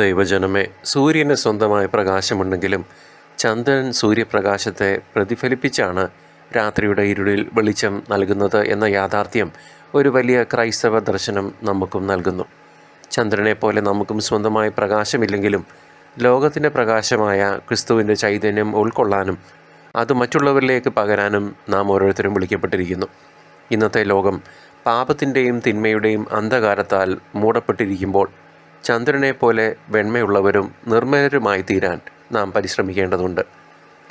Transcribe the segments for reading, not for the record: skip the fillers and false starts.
ദൈവജനമേ, സൂര്യന് സ്വന്തമായ പ്രകാശമുണ്ടെങ്കിലും ചന്ദ്രൻ സൂര്യപ്രകാശത്തെ പ്രതിഫലിപ്പിച്ചാണ് രാത്രിയുടെ ഇരുളിൽ വെളിച്ചം നൽകുന്നത് എന്ന യാഥാർത്ഥ്യം ഒരു വലിയ ക്രൈസ്തവ ദർശനം നമുക്കും നൽകുന്നു. ചന്ദ്രനെ പോലെ നമുക്കും സ്വന്തമായ പ്രകാശമില്ലെങ്കിലും ലോകത്തിൻ്റെ പ്രകാശമായ ക്രിസ്തുവിൻ്റെ ചൈതന്യം ഉൾക്കൊള്ളാനും അത് മറ്റുള്ളവരിലേക്ക് പകരാനും നാം ഓരോരുത്തരും വിളിക്കപ്പെട്ടിരിക്കുന്നു. ഇന്നത്തെ ലോകം പാപത്തിൻ്റെയും തിന്മയുടെയും അന്ധകാരത്താൽ മൂടപ്പെട്ടിരിക്കുമ്പോൾ ചന്ദ്രനെ പോലെ വെണ്മയുള്ളവരും നിർമ്മലരുമായി തീരാൻ നാം പരിശ്രമിക്കേണ്ടതുണ്ട്.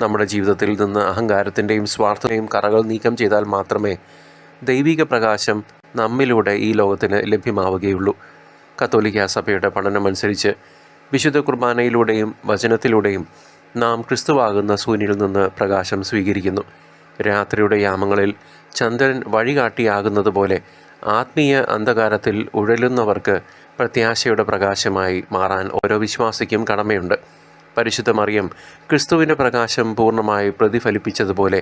നമ്മുടെ ജീവിതത്തിൽ നിന്ന് അഹങ്കാരത്തിൻ്റെയും സ്വാർത്ഥതയും കറകൾ നീക്കം ചെയ്താൽ മാത്രമേ ദൈവിക പ്രകാശം നമ്മിലൂടെ ഈ ലോകത്തിന് ലഭ്യമാവുകയുള്ളൂ. കത്തോലിക്ക സഭയുടെ പഠനമനുസരിച്ച് വിശുദ്ധ കുർബാനയിലൂടെയും വചനത്തിലൂടെയും നാം ക്രിസ്തുവാകുന്ന സൂര്യനിൽ നിന്ന് പ്രകാശം സ്വീകരിക്കുന്നു. രാത്രിയുടെ യാമങ്ങളിൽ ചന്ദ്രൻ വഴികാട്ടിയാകുന്നത് പോലെ ആത്മീയ അന്ധകാരത്തിൽ ഉഴലുന്നവർക്ക് പ്രത്യാശയുടെ പ്രകാശമായി മാറാൻ ഓരോ വിശ്വാസിക്കും കടമയുണ്ട്. പരിശുദ്ധ മറിയം ക്രിസ്തുവിൻ്റെ പ്രകാശം പൂർണ്ണമായി പ്രതിഫലിപ്പിച്ചതുപോലെ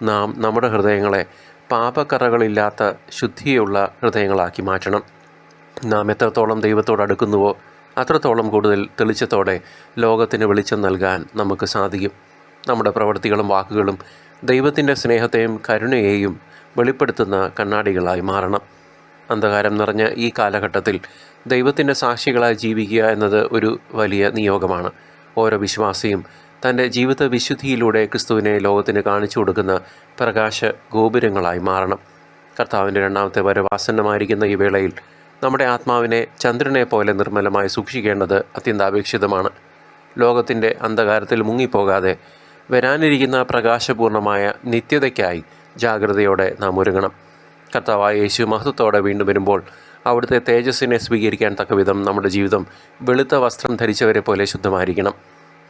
നാം നമ്മുടെ ഹൃദയങ്ങളെ പാപക്കറകളില്ലാത്ത ശുദ്ധിയുള്ള ഹൃദയങ്ങളാക്കി മാറ്റണം. നാം എത്രത്തോളം ദൈവത്തോട് അടുക്കുന്നുവോ അത്രത്തോളം കൂടുതൽ തെളിച്ചത്തോടെ ലോകത്തിന് വെളിച്ചം നൽകാൻ നമുക്ക് സാധിക്കും. നമ്മുടെ പ്രവൃത്തികളും വാക്കുകളും ദൈവത്തിൻ്റെ സ്നേഹത്തെയും കരുണയെയും വെളിപ്പെടുത്തുന്ന കണ്ണാടികളായി മാറണം. അന്ധകാരം നിറഞ്ഞ ഈ കാലഘട്ടത്തിൽ ദൈവത്തിൻ്റെ സാക്ഷികളായി ജീവിക്കുക എന്നത് ഒരു വലിയ നിയോഗമാണ്. ഓരോ വിശ്വാസിയും തൻ്റെ ജീവിത വിശുദ്ധിയിലൂടെ ക്രിസ്തുവിനെ ലോകത്തിന് കാണിച്ചു കൊടുക്കുന്ന പ്രകാശ ഗോപുരങ്ങളായി മാറണം. കർത്താവിൻ്റെ രണ്ടാമത്തെ വരവ് ആസന്നമായിരിക്കുന്ന ഈ വേളയിൽ നമ്മുടെ ആത്മാവിനെ ചന്ദ്രനെ പോലെ നിർമ്മലമായി സൂക്ഷിക്കേണ്ടത് അത്യന്താപേക്ഷിതമാണ്. ലോകത്തിൻ്റെ അന്ധകാരത്തിൽ മുങ്ങിപ്പോകാതെ വരാനിരിക്കുന്ന പ്രകാശപൂർണമായ നിത്യതയ്ക്കായി ജാഗ്രതയോടെ നാം ഒരുങ്ങണം. കർത്താവായ യേശു മഹത്വത്തോടെ വീണ്ടും വരുമ്പോൾ അവിടുത്തെ തേജസ്സിനെ സ്വീകരിക്കാൻ തക്കവിധം നമ്മുടെ ജീവിതം വെളുത്ത വസ്ത്രം ധരിച്ചവരെ പോലെ ശുദ്ധമായിരിക്കണം.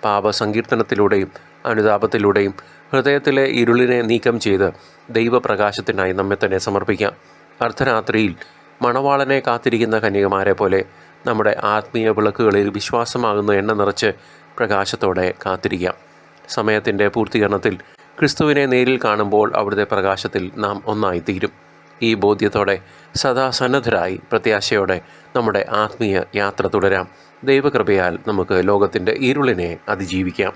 പാപസങ്കീർത്തനത്തിലൂടെയും അനുതാപത്തിലൂടെയും ഹൃദയത്തിലെ ഇരുളിനെ നീക്കം ചെയ്ത് ദൈവപ്രകാശത്തിനായി നമ്മെ തന്നെ സമർപ്പിക്കാം. അർദ്ധരാത്രിയിൽ മണവാളനെ കാത്തിരിക്കുന്ന കന്യകമാരെ പോലെ നമ്മുടെ ആത്മീയ വിളക്കുകളിൽ വിശ്വാസമാകുന്ന എണ്ണ നിറച്ച് പ്രകാശത്തോടെ കാത്തിരിക്കാം. സമയത്തിൻ്റെ പൂർത്തീകരണത്തിൽ ക്രിസ്തുവിനെ നേരിൽ കാണുമ്പോൾ അവിടുത്തെ പ്രകാശത്തിൽ നാം ഒന്നായിത്തീരും. ഈ ബോധ്യത്തോടെ സദാ സന്നദ്ധരായി പ്രത്യാശയോടെ നമ്മുടെ ആത്മീയ യാത്ര തുടരാം. ദൈവകൃപയാൽ നമുക്ക് ലോകത്തിൻ്റെ ഇരുളിനെ അതിജീവിക്കാം.